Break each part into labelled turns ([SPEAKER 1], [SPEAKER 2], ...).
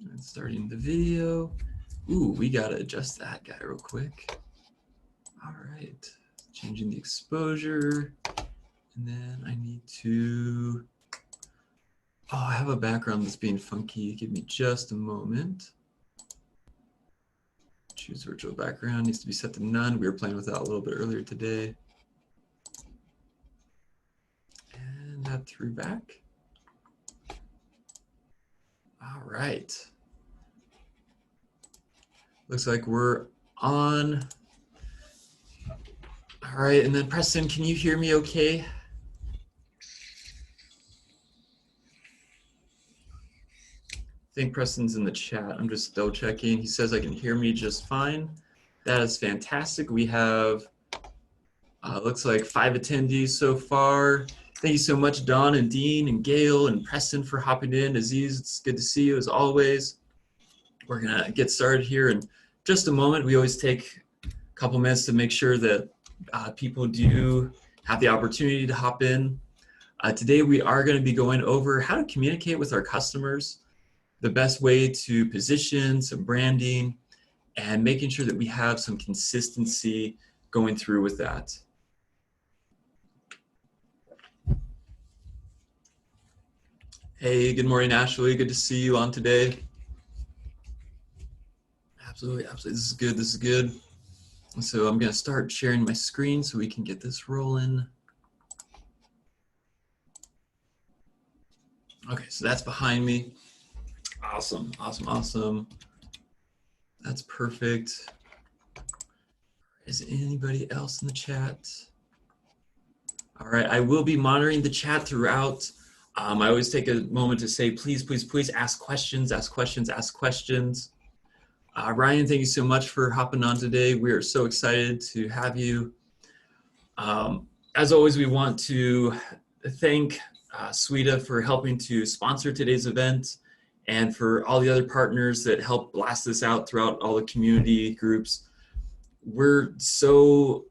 [SPEAKER 1] And starting the video. Ooh, we gotta adjust that guy real quick. All right, changing the exposure. And then I need to, oh, I have a background that's being funky. Give me just a moment. Choose virtual background, needs to be set to none. We were playing with that a little bit earlier today. And that threw back. All right. Looks like we're on. All right, and then Preston, can you hear me okay? I think Preston's in the chat. I'm just double checking. He says I can hear me just fine. That is fantastic. We have, looks like 5 attendees so far. Thank you so much, Don and Dean and Gail and Preston for hopping in. Aziz, it's good to see you as always. We're gonna get started here in just a moment. We always take a couple minutes to make sure that people do have the opportunity to hop in. Today we are going to be going over how to communicate with our customers, the best way to position, some branding, and making sure that we have some consistency going through with that. Hey, good morning, Ashley. Good to see you on today. Absolutely, absolutely. This is good. This is good. So I'm going to start sharing my screen so we can get this rolling. Okay, so that's behind me. Awesome, awesome, awesome. That's perfect. Is anybody else in the chat? All right, I will be monitoring the chat throughout. I always take a moment to say, please, please, please ask questions, ask questions, ask questions. Ryan, thank you so much for hopping on today. We are so excited to have you. As always, we want to thank Sweda for helping to sponsor today's event and for all the other partners that help blast this out throughout all the community groups. We're so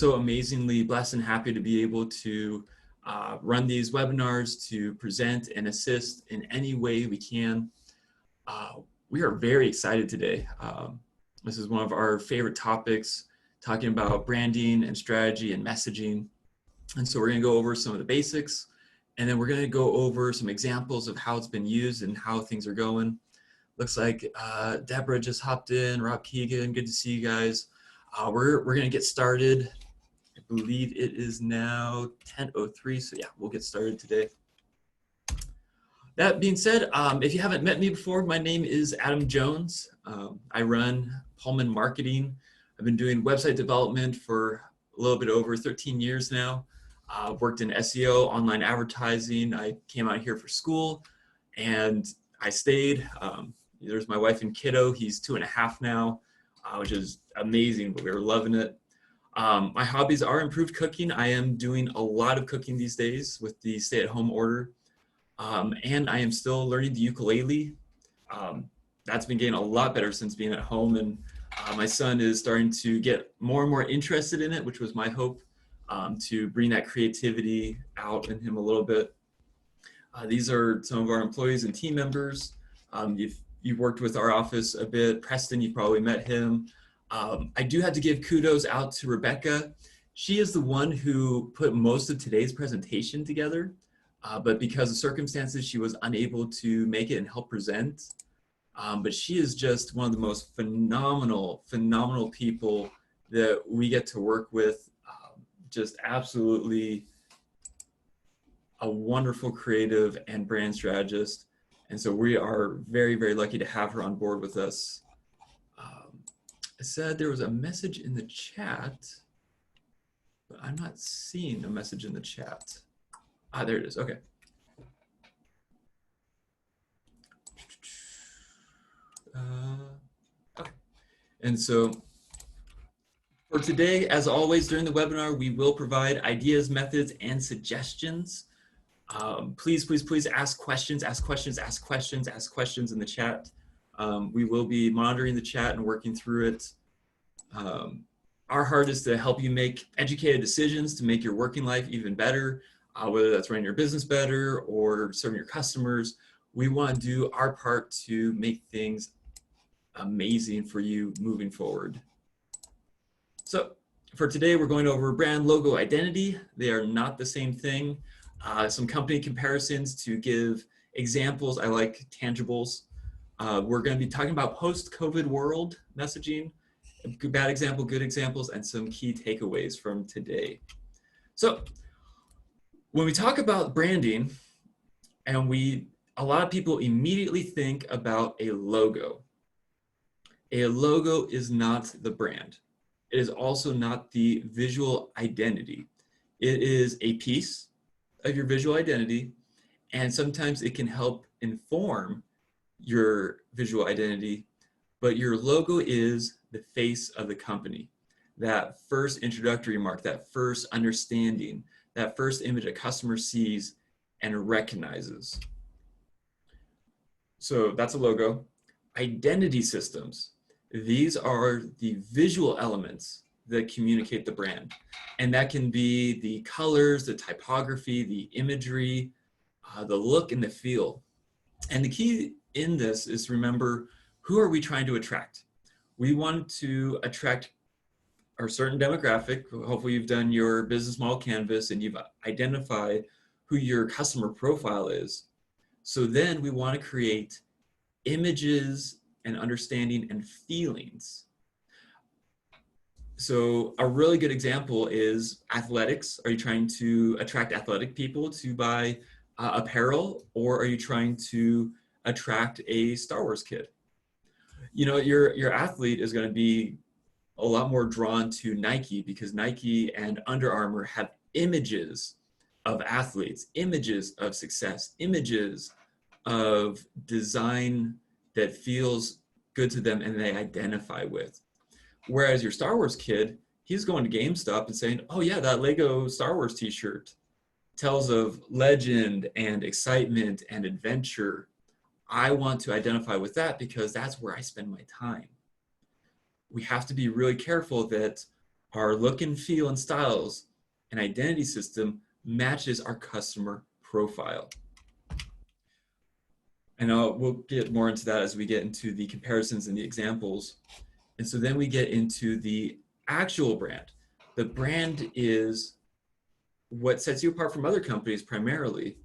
[SPEAKER 1] amazingly blessed and happy to be able to run these webinars, to present and assist in any way we can. We are very excited today. This is one of our favorite topics, talking about branding and strategy and messaging. And so we're going to go over some of the basics, and then we're going to go over some examples of how it's been used and how things are going. Looks like Deborah just hopped in, Rob Keegan, good to see you guys. We're going to get started. I believe it is now 10:03, so yeah, we'll get started today. That being said, if you haven't met me before, my name is Adam Jones. I run Pullman Marketing. I've been doing website development for a little bit over 13 years now. I've worked in SEO, online advertising. I came out here for school and I stayed. There's my wife and kiddo. He's 2.5 now, which is amazing, but we were loving it. My hobbies are improved cooking. I am doing a lot of cooking these days with the stay-at-home order. And I am still learning the ukulele. That's been getting a lot better since being at home, and my son is starting to get more and more interested in it, which was my hope, to bring that creativity out in him a little bit. These are some of our employees and team members. You've worked with our office a bit. Preston, you probably met him. I do have to give kudos out to Rebecca. She is the one who put most of today's presentation together. But because of circumstances, she was unable to make it and help present. But she is just one of the most phenomenal people that we get to work with. Just absolutely a wonderful creative and brand strategist. And so we are very, very lucky to have her on board with us. I said there was a message in the chat, but I'm not seeing a message in the chat. Ah, there it is. Okay. Okay. And so for today, as always, during the webinar, we will provide ideas, methods, and suggestions. Please, please, please ask questions, ask questions, ask questions, ask questions in the chat. We will be monitoring the chat and working through it. Our heart is to help you make educated decisions to make your working life even better. Whether that's running your business better or serving your customers we want to do our part to make things amazing for you moving forward. So for today, we're going over brand logo identity. They are not the same thing. Some company comparisons to give examples. I like tangibles. We're going to be talking about post-COVID world messaging, bad example, good examples, and some key takeaways from today. So when we talk about branding, and a lot of people immediately think about a logo. A logo is not the brand. It is also not the visual identity. It is a piece of your visual identity, and sometimes it can help inform your visual identity, but your logo is the face of the company. That first introductory mark, that first understanding, that first image a customer sees and recognizes. So that's a logo. Identity systems. These are the visual elements that communicate the brand. And that can be the colors, the typography, the imagery, the look and the feel. And the key in this is remember, who are we trying to attract? We want to attract our certain demographic. Hopefully you've done your business model canvas and you've identified who your customer profile is. So then we want to create images and understanding and feelings. So a really good example is athletics. Are you trying to attract athletic people to buy apparel, or are you trying to attract a Star Wars kid? You know, your athlete is going to be a lot more drawn to Nike because Nike and Under Armour have images of athletes, images of success, images of design that feels good to them and they identify with. Whereas your Star Wars kid, he's going to GameStop and saying, oh yeah, that Lego Star Wars t-shirt tells of legend and excitement and adventure. I want to identify with that because that's where I spend my time. We have to be really careful that our look and feel and styles and identity system matches our customer profile. And we'll get more into that as we get into the comparisons and the examples. And so then we get into the actual brand. The brand is what sets you apart from other companies primarily,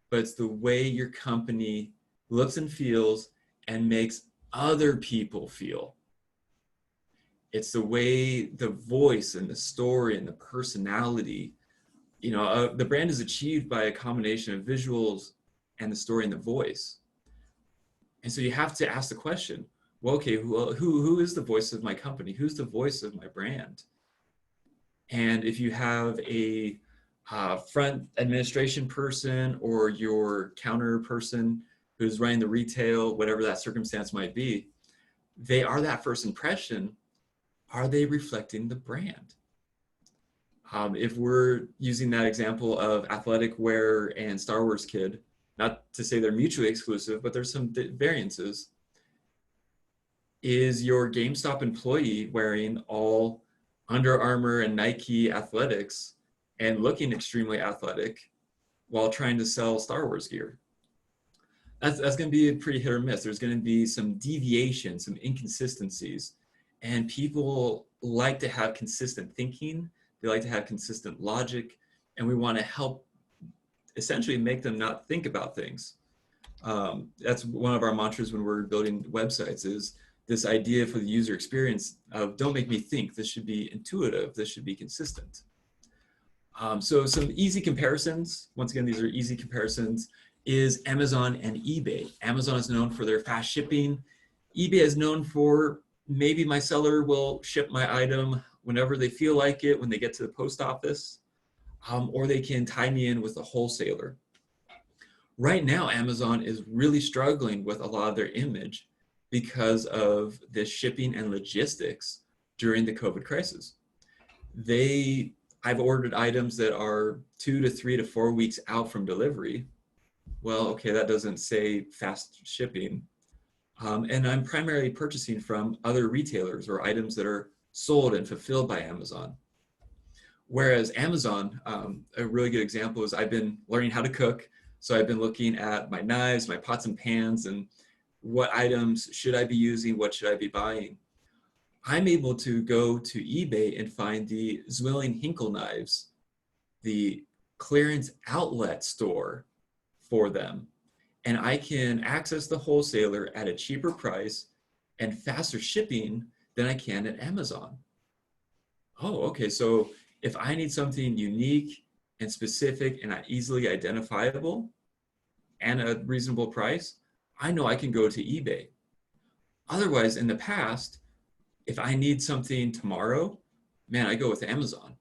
[SPEAKER 1] but it's the way your company looks and feels and makes other people feel. It's the way the voice and the story and the personality, you know, the brand is achieved by a combination of visuals and the story and the voice. And so you have to ask the question, well, okay, who is the voice of my company? Who's the voice of my brand? And if you have a front administration person or your counter person who's running the retail, whatever that circumstance might be, they are that first impression. Are they reflecting the brand? If we're using that example of athletic wear and Star Wars kid, not to say they're mutually exclusive, but there's some variances. Is your GameStop employee wearing all Under Armour and Nike athletics and looking extremely athletic while trying to sell Star Wars gear? That's going to be a pretty hit or miss. There's going to be some deviation, some inconsistencies, and people like to have consistent thinking. They like to have consistent logic, and we want to help essentially make them not think about things. That's one of our mantras when we're building websites, is this idea for the user experience of don't make me think. This should be intuitive. This should be consistent. So some easy comparisons, once again, these are easy comparisons, is Amazon and eBay. Amazon is known for their fast shipping. eBay is known for maybe my seller will ship my item whenever they feel like it, when they get to the post office, or they can tie me in with a wholesaler. Right now, Amazon is really struggling with a lot of their image because of the shipping and logistics during the COVID crisis. I've ordered items that are 2 to 3 to 4 weeks out from delivery. Well, okay, that doesn't say fast shipping. And I'm primarily purchasing from other retailers or items that are sold and fulfilled by Amazon. Whereas Amazon, a really good example is I've been learning how to cook. So I've been looking at my knives, my pots and pans, and what items should I be using, what should I be buying. I'm able to go to eBay and find the Zwilling Hinkle knives, the clearance outlet store for them. And I can access the wholesaler at a cheaper price and faster shipping than I can at Amazon. Oh, okay. So if I need something unique and specific and easily identifiable and a reasonable price, I know I can go to eBay. Otherwise, in the past, if I need something tomorrow, man, I go with Amazon.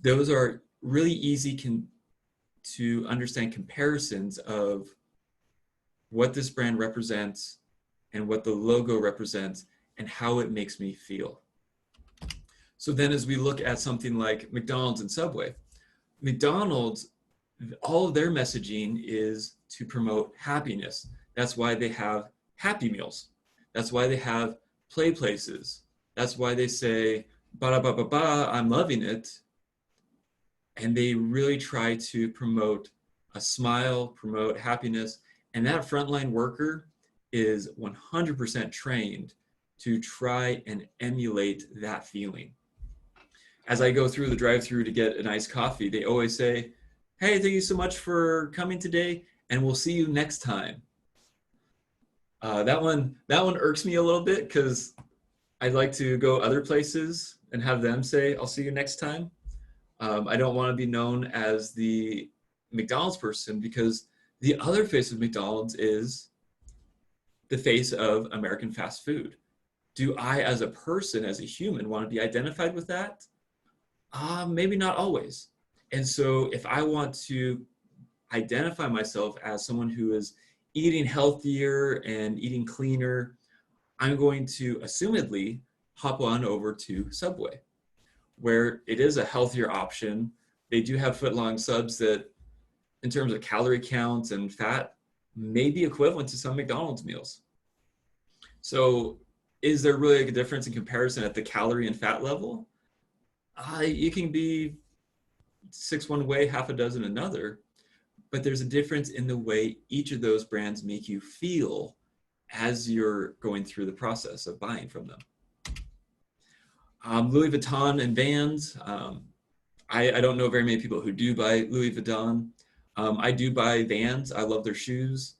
[SPEAKER 1] Those are really easy to understand comparisons of what this brand represents and what the logo represents and how it makes me feel. So then as we look at something like McDonald's and Subway, McDonald's, all of their messaging is to promote happiness. That's why they have Happy Meals. That's why they have play places. That's why they say, ba-da-ba-ba-ba, I'm loving it. And they really try to promote a smile, promote happiness. And that frontline worker is 100% trained to try and emulate that feeling. As I go through the drive-through to get an iced coffee, they always say, hey, thank you so much for coming today, and we'll see you next time. That one irks me a little bit because I'd like to go other places and have them say, I'll see you next time. I don't want to be known as the McDonald's person because the other face of McDonald's is the face of American fast food. Do I, as a person, as a human, want to be identified with that? Maybe not always. And so if I want to identify myself as someone who is eating healthier and eating cleaner, I'm going to assumedly hop on over to Subway, where it is a healthier option. They do have foot-long subs that, in terms of calorie counts and fat, may be equivalent to some McDonald's meals. So is there really a difference in comparison at the calorie and fat level? You can be 6 one way, half a dozen another, but there's a difference in the way each of those brands make you feel as you're going through the process of buying from them. Louis Vuitton and Vans. I don't know very many people who do buy Louis Vuitton. I do buy Vans. I love their shoes.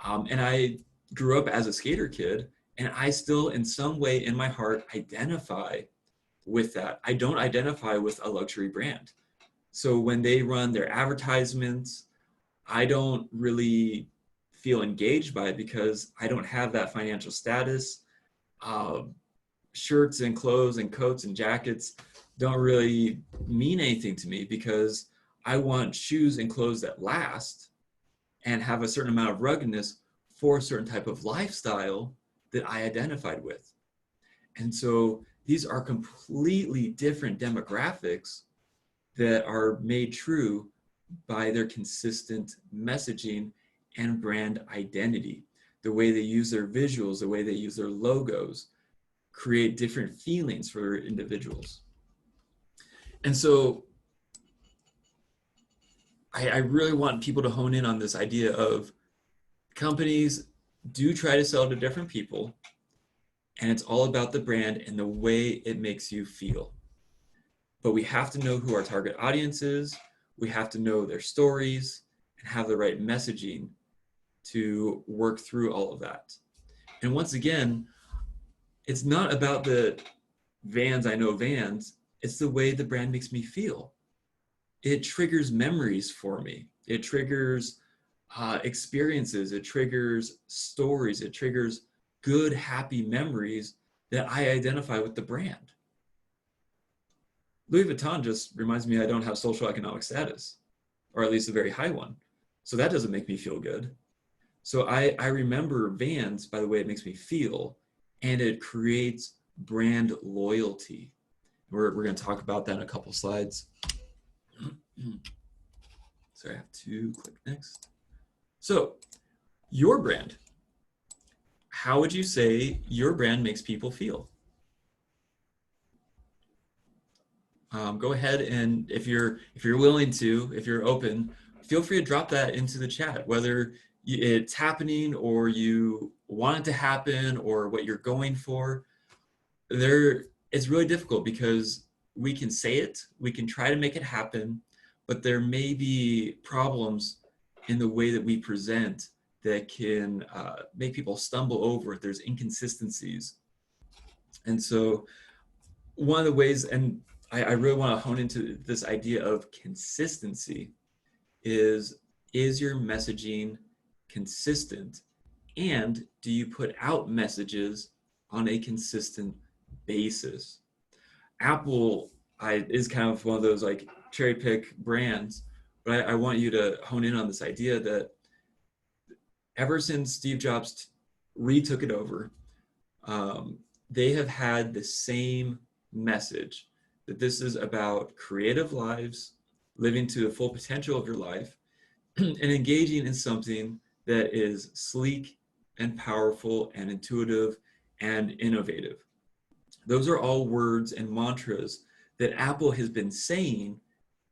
[SPEAKER 1] And I grew up as a skater kid, and I still, in some way in my heart, identify with that. I don't identify with a luxury brand. So when they run their advertisements, I don't really feel engaged by it because I don't have that financial status. Shirts and clothes and coats and jackets don't really mean anything to me because I want shoes and clothes that last and have a certain amount of ruggedness for a certain type of lifestyle that I identified with. And so these are completely different demographics that are made true by their consistent messaging and brand identity. The way they use their visuals, the way they use their logos, create different feelings for individuals. And so I really want people to hone in on this idea of companies do try to sell to different people, and it's all about the brand and the way it makes you feel. But we have to know who our target audience is, we have to know their stories, and have the right messaging to work through all of that. And once again, it's not about the Vans, I know Vans, it's the way the brand makes me feel. It triggers memories for me. It triggers experiences, it triggers stories, it triggers good, happy memories that I identify with the brand. Louis Vuitton just reminds me I don't have social economic status, or at least a very high one. So that doesn't make me feel good. So I remember Vans by the way it makes me feel, and it creates brand loyalty. We're going to talk about that in a couple slides. So I have to click next. So your brand, how would you say your brand makes people feel? Go ahead and if you're willing to, if you're open, feel free to drop that into the chat, whether it's happening or you want it to happen or what you're going for. It's really difficult because we can say it, we can try to make it happen, but there may be problems in the way that we present that can make people stumble over if there's inconsistencies. And so one of the ways, and I really want to hone into this idea of consistency, is your messaging consistent? And do you put out messages on a consistent basis? Apple is kind of one of those like cherry pick brands, but I want you to hone in on this idea that ever since Steve Jobs retook it over, they have had the same message, that this is about creative lives, living to the full potential of your life, and engaging in something that is sleek and powerful and intuitive and innovative. Those are all words and mantras that Apple has been saying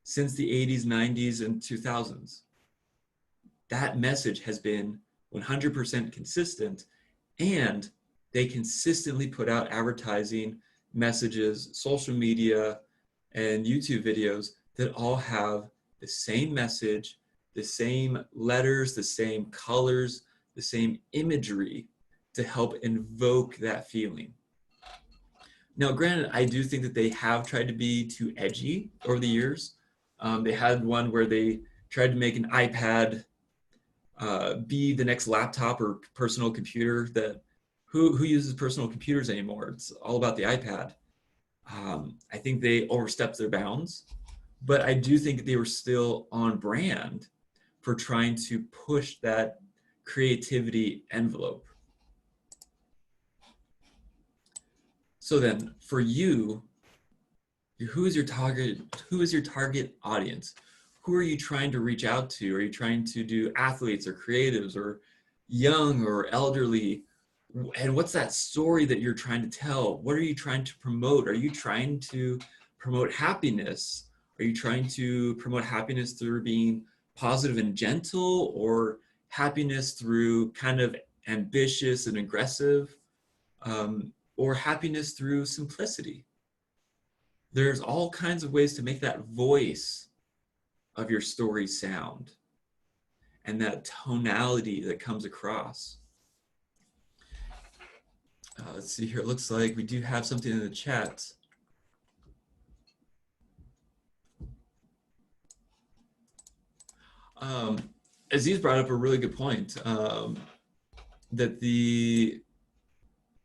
[SPEAKER 1] since the 80s, 90s, and 2000s. That message has been 100% consistent, and they consistently put out advertising messages, social media, and YouTube videos that all have the same message, the same letters, the same colors, the same imagery to help invoke that feeling. Now, granted, I do think that they have tried to be too edgy over the years. They had one where they tried to make an iPad be the next laptop or personal computer. That who uses personal computers anymore? It's all about the iPad. I think they overstepped their bounds, but I do think they were still on brand for trying to push that creativity envelope. So then, for you, who is your target audience? Who are you trying to reach out to? Are you trying to do athletes or creatives or young or elderly? And what's that story that you're trying to tell? What are you trying to promote? Are you trying to promote happiness? Are you trying to promote happiness through being positive and gentle, or happiness through kind of ambitious and aggressive, or happiness through simplicity? There's all kinds of ways to make that voice of your story sound and that tonality that comes across. Let's see here. It looks like we do have something in the chat. Aziz brought up a really good point, that the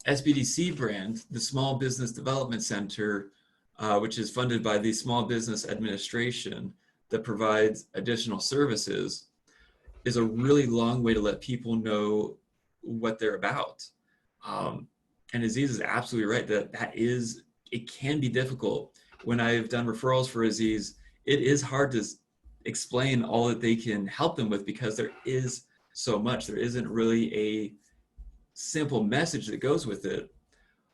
[SPEAKER 1] SBDC brand, the Small Business Development Center, which is funded by the Small Business Administration that provides additional services, is a really long way to let people know what they're about. And Aziz is absolutely right that it can be difficult. When I've done referrals for Aziz, it is hard to explain all that they can help them with because there is so much. There isn't really a simple message that goes with it.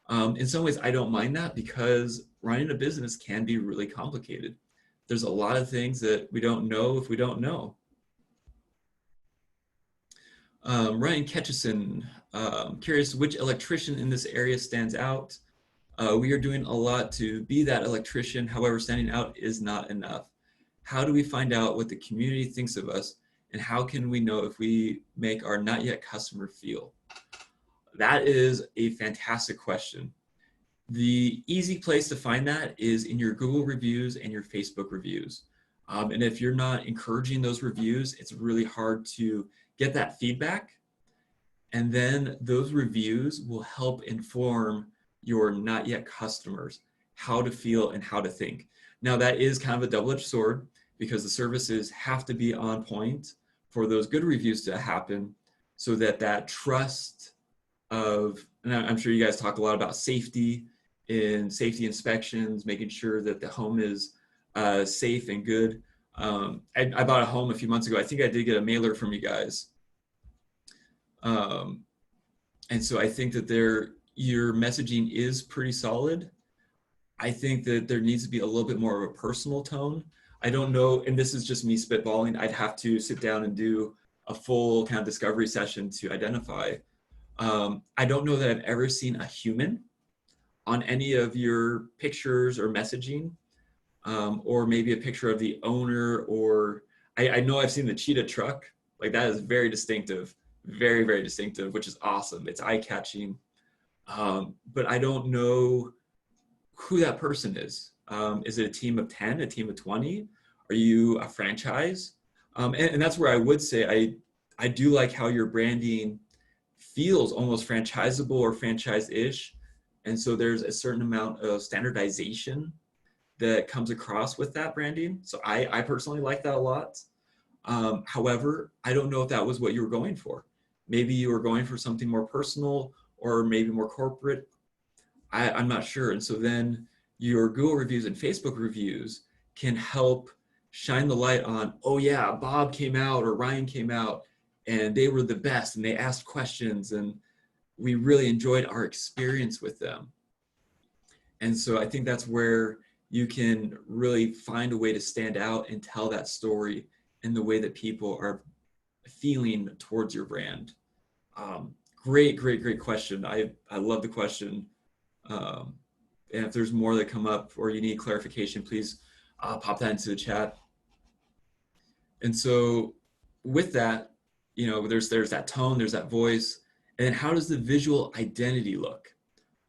[SPEAKER 1] In some ways, I don't mind that because running a business can be really complicated. There's a lot of things that we don't know if we don't know. Ryan Ketchison, curious which electrician in this area stands out. We are doing a lot to be that electrician. However, standing out is not enough. How do we find out what the community thinks of us, and how can we know if we make our not yet customer feel? That is a fantastic question. The easy place to find that is in your Google reviews and your Facebook reviews. And if you're not encouraging those reviews, it's really hard to get that feedback. And then those reviews will help inform your not yet customers how to feel and how to think. Now, that is kind of a double-edged sword because the services have to be on point for those good reviews to happen, so that that trust of, and I'm sure you guys talk a lot about safety in safety inspections, making sure that the home is safe and good. I bought a home a few months ago. I think I did get a mailer from you guys. And so I think that your messaging is pretty solid. I think that there needs to be a little bit more of a personal tone. I don't know, and this is just me spitballing, I'd have to sit down and do a full kind of discovery session to identify. I don't know that I've ever seen a human on any of your pictures or messaging, or maybe a picture of the owner, or I know I've seen the cheetah truck. Like that is very distinctive, very, very distinctive, which is awesome. It's eye-catching. But I don't know who that person is. Is it a team of 10, a team of 20? Are you a franchise? And that's where I would say I do like how your branding feels almost franchisable or franchise-ish. And so there's a certain amount of standardization that comes across with that branding. So I personally like that a lot. However, I don't know if that was what you were going for. Maybe you were going for something more personal or maybe more corporate. I'm not sure. And so then your Google reviews and Facebook reviews can help shine the light on, oh yeah, Bob came out or Ryan came out and they were the best and they asked questions and we really enjoyed our experience with them. And so I think that's where you can really find a way to stand out and tell that story in the way that people are feeling towards your brand. Great question. I love the question. And if there's more that come up or you need clarification, please pop that into the chat. And so with that, there's that tone, there's that voice, and then how does the visual identity look?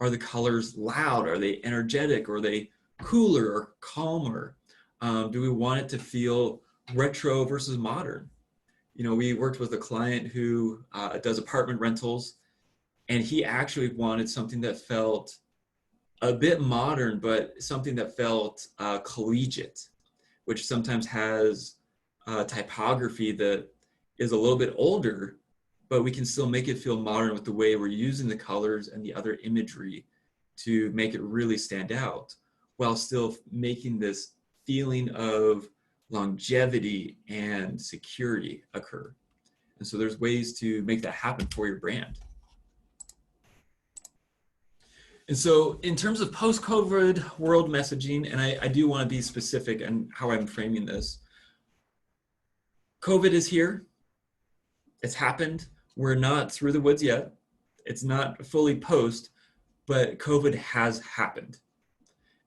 [SPEAKER 1] Are the colors loud? Are they energetic? Are they cooler or calmer? Do we want it to feel retro versus modern? We worked with a client who does apartment rentals, and he actually wanted something that felt a bit modern, but something that felt collegiate, which sometimes has typography that is a little bit older, but we can still make it feel modern with the way we're using the colors and the other imagery to make it really stand out, while still making this feeling of longevity and security occur. And so there's ways to make that happen for your brand. And so in terms of post-COVID world messaging, and I do want to be specific on how I'm framing this, COVID is here. It's happened. We're not through the woods yet. It's not fully post, but COVID has happened.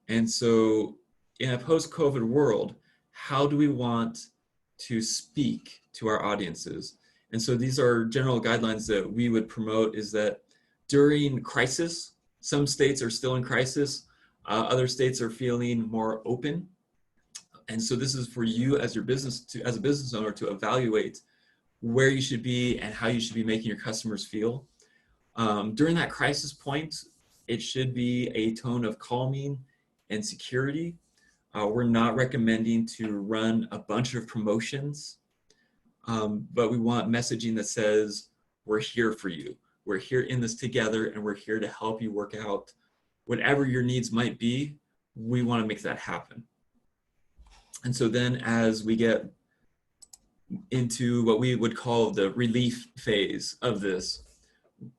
[SPEAKER 1] And so in a post-COVID world, how do we want to speak to our audiences? And so these are general guidelines that we would promote, is that during crisis, some states are still in crisis, other states are feeling more open. And so this is for you as your business as a business owner to evaluate where you should be and how you should be making your customers feel. During that crisis point, it should be a tone of calming and security. We're not recommending to run a bunch of promotions, but we want messaging that says, we're here for you. We're here in this together, and we're here to help you work out whatever your needs might be. We want to make that happen. And so then as we get into what we would call the relief phase of this,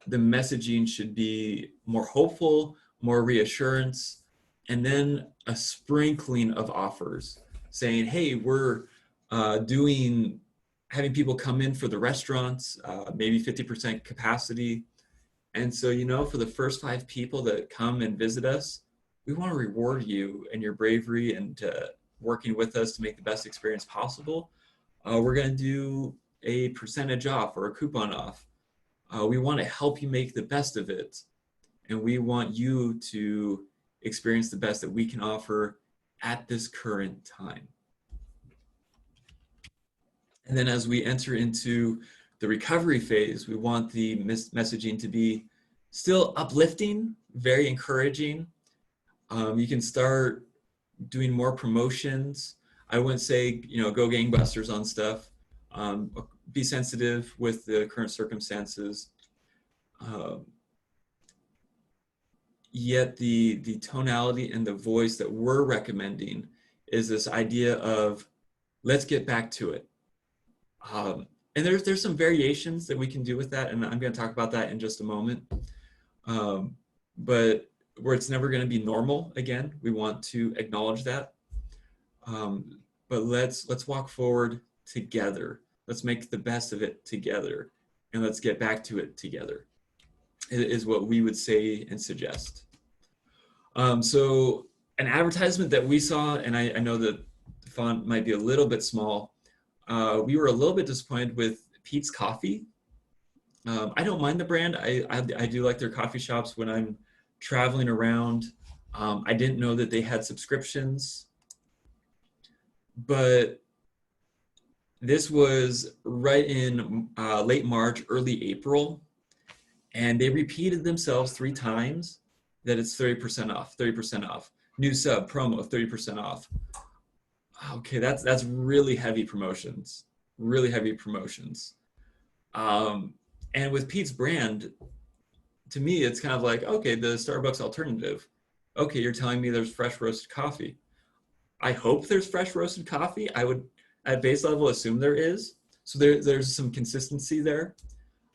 [SPEAKER 1] the messaging should be more hopeful, more reassurance, and then a sprinkling of offers saying, hey, we're having people come in for the restaurants, maybe 50% capacity. And so, for the first 5 people that come and visit us, we want to reward you and your bravery and working with us to make the best experience possible. We're going to do a percentage off or a coupon off. We want to help you make the best of it. And we want you to experience the best that we can offer at this current time. And then as we enter into the recovery phase, we want the messaging to be still uplifting, very encouraging. You can start doing more promotions. I wouldn't say, go gangbusters on stuff. Be sensitive with the current circumstances. Yet the tonality and the voice that we're recommending is this idea of, let's get back to it. And there's some variations that we can do with that, and I'm going to talk about that in just a moment. But where it's never going to be normal again, we want to acknowledge that. but let's walk forward together. Let's make the best of it together, and let's get back to it together, is what we would say and suggest. So an advertisement that we saw, and I know that the font might be a little bit small, we were a little bit disappointed with Peet's Coffee. I don't mind the brand. I do like their coffee shops when I'm traveling around. I didn't know that they had subscriptions, but this was right in late March, early April, and they repeated themselves 3 times that it's 30% off, 30% off. New sub promo, 30% off. Okay, that's really heavy promotions, really heavy promotions. And with Peet's brand, to me, it's kind of like, okay, the Starbucks alternative. Okay, you're telling me there's fresh roasted coffee. I hope there's fresh roasted coffee. I would, at base level, assume there is. So there's some consistency there.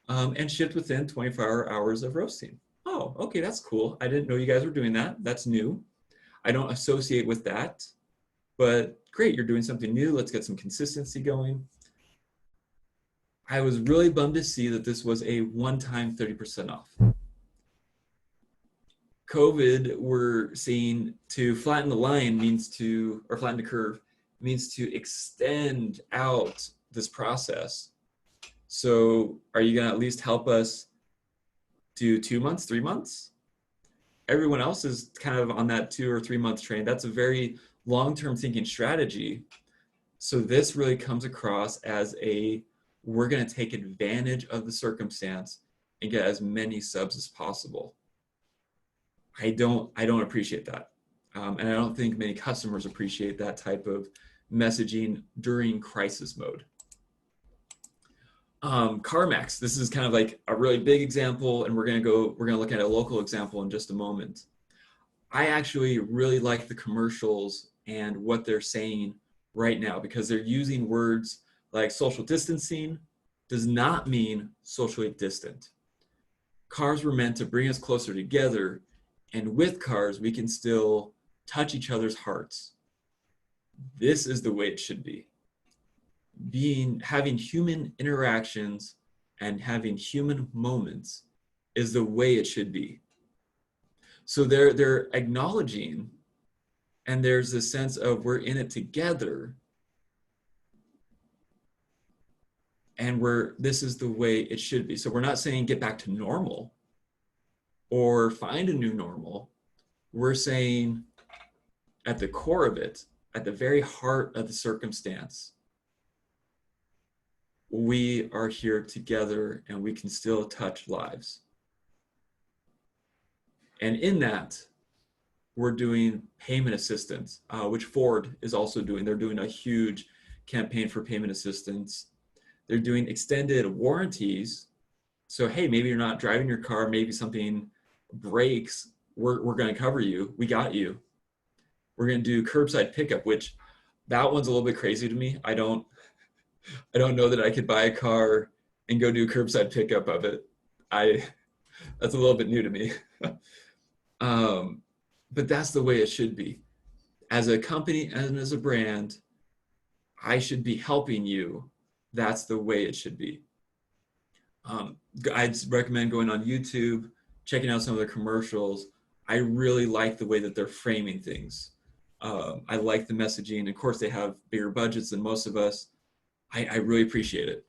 [SPEAKER 1] And shipped within 24 hours of roasting. Oh, okay, that's cool. I didn't know you guys were doing that. That's new. I don't associate with that, but great, you're doing something new. Let's get some consistency going. I was really bummed to see that this was a one-time 30% off. COVID, we're seeing, to flatten the line means to, or flatten the curve, means to extend out this process. So are you gonna at least help us do 2 months, 3 months? Everyone else is kind of on that 2 or 3 month train. That's a very long-term thinking strategy. So this really comes across as we're gonna take advantage of the circumstance and get as many subs as possible. I don't appreciate that. And I don't think many customers appreciate that type of messaging during crisis mode. CarMax, this is kind of like a really big example, and we're gonna look at a local example in just a moment. I actually really like the commercials and what they're saying right now, because they're using words like social distancing does not mean socially distant. Cars were meant to bring us closer together, and with cars, we can still touch each other's hearts. This is the way it should be. Having human interactions and having human moments is the way it should be. So they're acknowledging, and there's a sense of we're in it together, and this is the way it should be. So we're not saying get back to normal or find a new normal. We're saying at the core of it, at the very heart of the circumstance, we are here together and we can still touch lives. And in that, we're doing payment assistance, which Ford is also doing. They're doing a huge campaign for payment assistance. They're doing extended warranties. So, hey, maybe you're not driving your car, maybe something breaks, we're gonna cover you, we got you. We're gonna do curbside pickup, which that one's a little bit crazy to me. I don't know that I could buy a car and go do curbside pickup of it. That's a little bit new to me. But that's the way it should be. As a company and as a brand, I should be helping you. That's the way it should be. I'd recommend going on YouTube, checking out some of their commercials. I really like the way that they're framing things. I like the messaging. Of course, they have bigger budgets than most of us. I really appreciate it.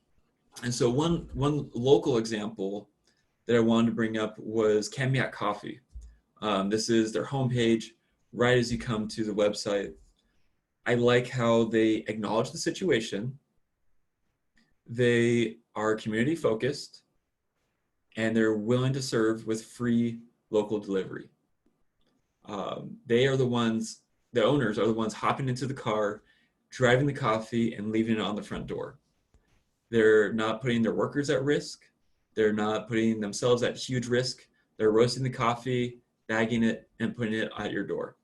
[SPEAKER 1] And so one local example that I wanted to bring up was Cameo Coffee. This is their homepage right as you come to the website. I like how they acknowledge the situation. They are community focused, and they're willing to serve with free local delivery. They are the owners are the ones hopping into the car, driving the coffee and leaving it on the front door. They're not putting their workers at risk. They're not putting themselves at huge risk. They're roasting the coffee, bagging it, and putting it at your door.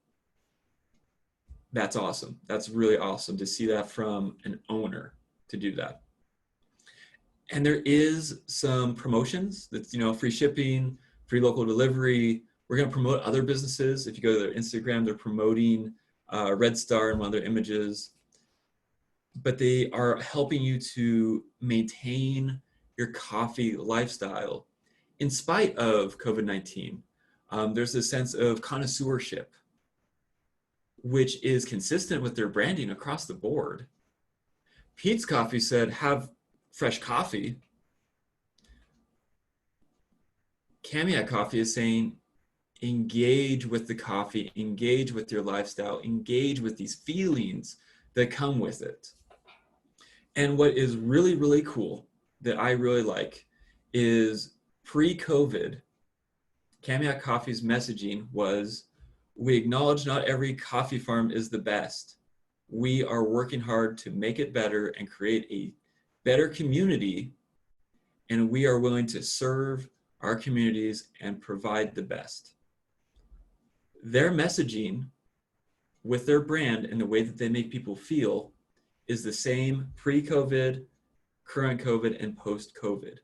[SPEAKER 1] That's awesome. That's really awesome to see that from an owner to do that. And there is some promotions that's, free shipping, free local delivery. We're going to promote other businesses. If you go to their Instagram, they're promoting Red Star in one of their images. but they are helping you to maintain your coffee lifestyle in spite of COVID-19. There's a sense of connoisseurship, which is consistent with their branding across the board. Pete's Coffee said, have fresh coffee. Cameo Coffee is saying, engage with the coffee, engage with your lifestyle, engage with these feelings that come with it. And what is really, really cool that I really like is pre-COVID, Cameo Coffee's messaging was, we acknowledge not every coffee farm is the best. We are working hard to make it better and create a better community, and we are willing to serve our communities and provide the best. Their messaging with their brand and the way that they make people feel is the same pre-COVID, current COVID, and post-COVID.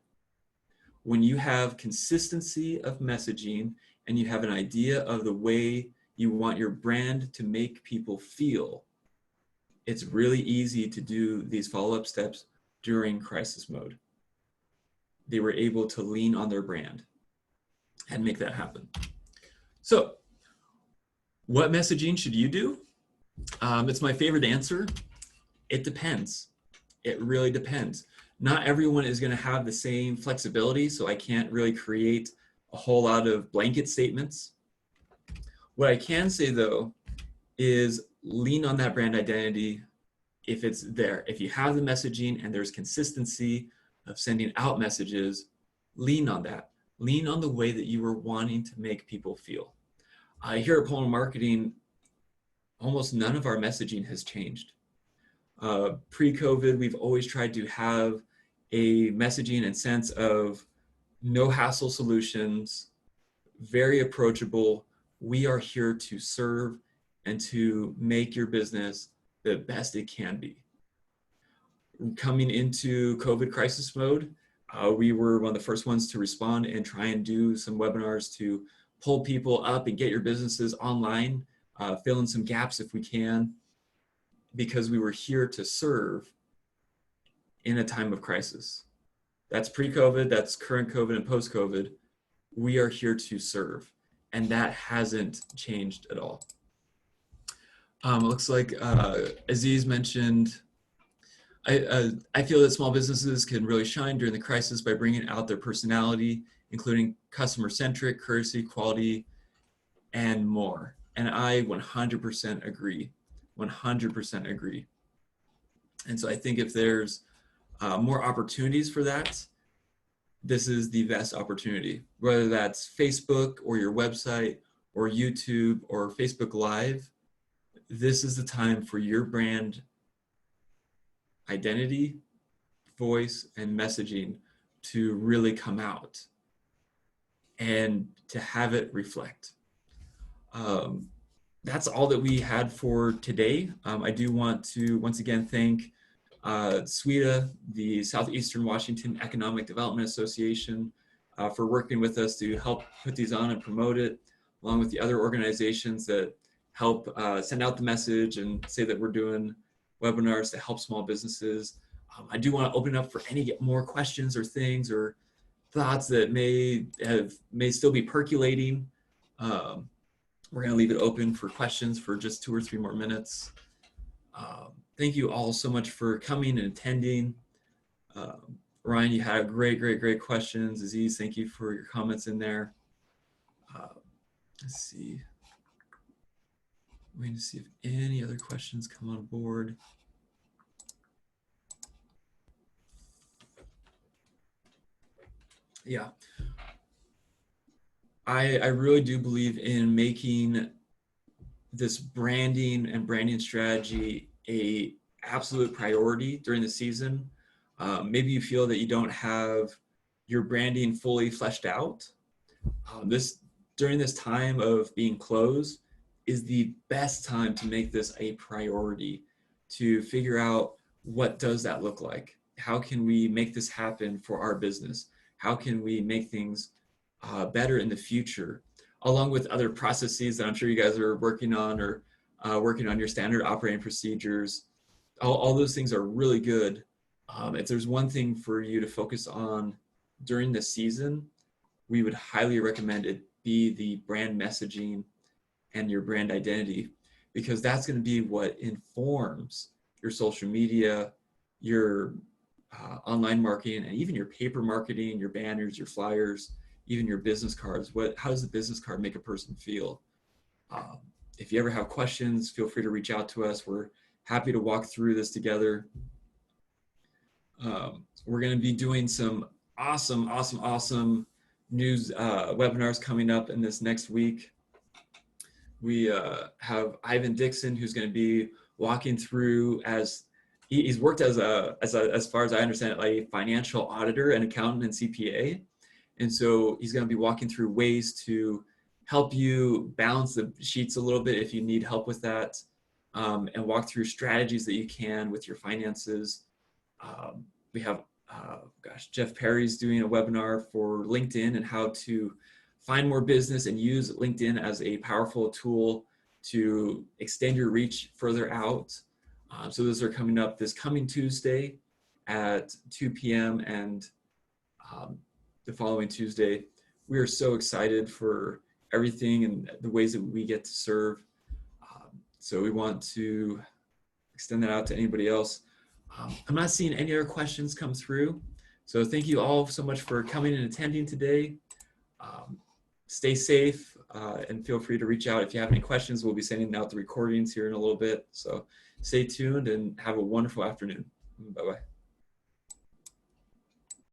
[SPEAKER 1] When you have consistency of messaging and you have an idea of the way you want your brand to make people feel, it's really easy to do these follow-up steps during crisis mode. They were able to lean on their brand and make that happen. So, what messaging should you do? It's my favorite answer. It depends. It really depends. Not everyone is going to have the same flexibility, so I can't really create a whole lot of blanket statements. What I can say, though, is lean on that brand identity if it's there. If you have the messaging and there's consistency of sending out messages, lean on that. Lean on the way that you were wanting to make people feel. Here at Pullman Marketing, almost none of our messaging has changed. Pre-COVID, we've always tried to have a messaging and sense of no hassle solutions, very approachable. We are here to serve and to make your business the best it can be. Coming into COVID crisis mode, we were one of the first ones to respond and try and do some webinars to pull people up and get your businesses online, fill in some gaps if we can, because we were here to serve in a time of crisis. That's pre-COVID, that's current COVID and post-COVID. We are here to serve, and that hasn't changed at all. It looks like Aziz mentioned, I feel that small businesses can really shine during the crisis by bringing out their personality, including customer-centric, courtesy, quality, and more. And I 100% agree, 100% agree. And so I think if there's more opportunities for that, this is the best opportunity, whether that's Facebook or your website or YouTube or Facebook Live. This is the time for your brand identity, voice, and messaging to really come out and to have it reflect. That's all that we had for today. I do want to once again thank SWEDA, the Southeastern Washington Economic Development Association, for working with us to help put these on and promote it, along with the other organizations that help send out the message and say that we're doing webinars to help small businesses. I do want to open up for any more questions or things or thoughts that may still be percolating. We're going to leave it open for questions for just 2 or 3 more minutes. Thank you all so much for coming and attending. Ryan, you had great questions. Aziz, thank you for your comments in there. Let's see. I'm waiting to see if any other questions come on board. Yeah. I really do believe in making this branding and branding strategy a absolute priority during the season. Maybe you feel that you don't have your branding fully fleshed out. During this time of being closed is the best time to make this a priority, to figure out what does that look like? How can we make this happen for our business? How can we make things better in the future, along with other processes that I'm sure you guys are working on, or working on your standard operating procedures. all those things are really good. If there's one thing for you to focus on during the season, we would highly recommend it be the brand messaging and your brand identity, because that's going to be what informs your social media, your online marketing, and even your paper marketing, your banners, your flyers, even your business cards. How does the business card make a person feel? Um, if you ever have questions, feel free to reach out to us. We're happy to walk through this together. We're going to be doing some awesome news webinars coming up in this next week. We have Ivan Dixon, who's going to be walking through he's worked as far as I understand it, like a financial auditor and accountant and CPA. And so he's going to be walking through ways to help you balance the sheets a little bit if you need help with that, and walk through strategies that you can with your finances. We have, Jeff Perry's doing a webinar for LinkedIn and how to find more business and use LinkedIn as a powerful tool to extend your reach further out. So those are coming up this coming Tuesday at 2 p.m. and the following Tuesday. We are so excited for everything and the ways that we get to serve. So we want to extend that out to anybody else. I'm not seeing any other questions come through. So thank you all so much for coming and attending today. Stay safe and feel free to reach out if you have any questions. We'll be sending out the recordings here in a little bit. So stay tuned and have a wonderful afternoon. Bye-bye.